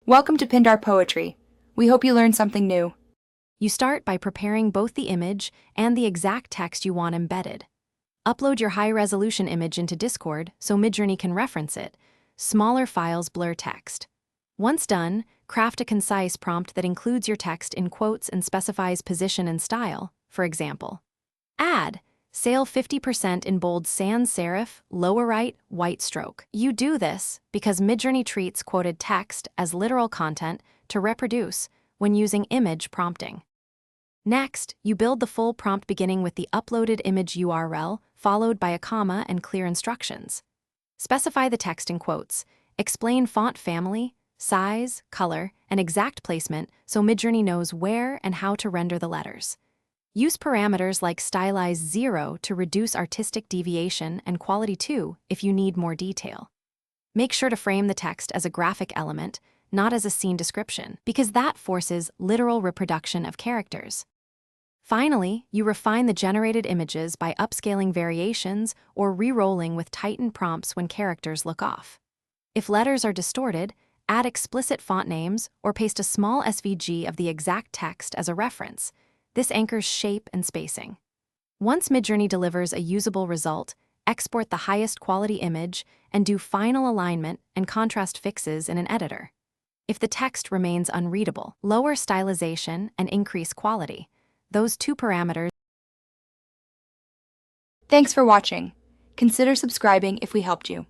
Welcome to Pindar Poetry. We hope you learned something new. You start by preparing both the image and the exact text you want embedded. Upload your high-resolution image into Discord so Midjourney can reference it. Smaller files blur text. Once done, craft a concise prompt that includes your text in quotes and specifies position and style. For example, add "Sail 50% in bold sans serif, lower right, white stroke." You do this because Midjourney treats quoted text as literal content to reproduce when using image prompting. Next, you build the full prompt beginning with the uploaded image URL, followed by a comma and clear instructions. Specify the text in quotes. Explain font family, size, color, and exact placement so Midjourney knows where and how to render the letters. Use parameters like stylize 0 to reduce artistic deviation and quality 2 if you need more detail. Make sure to frame the text as a graphic element, not as a scene description, because that forces literal reproduction of characters. Finally, you refine the generated images by upscaling variations or re-rolling with tightened prompts when characters look off. If letters are distorted, add explicit font names or paste a small SVG of the exact text as a reference. This anchors shape and spacing. Once Midjourney delivers a usable result, export the highest quality image and do final alignment and contrast fixes in an editor. If the text remains unreadable, lower stylization and increase quality. Those two parameters. Thanks for watching. Consider subscribing if we helped you.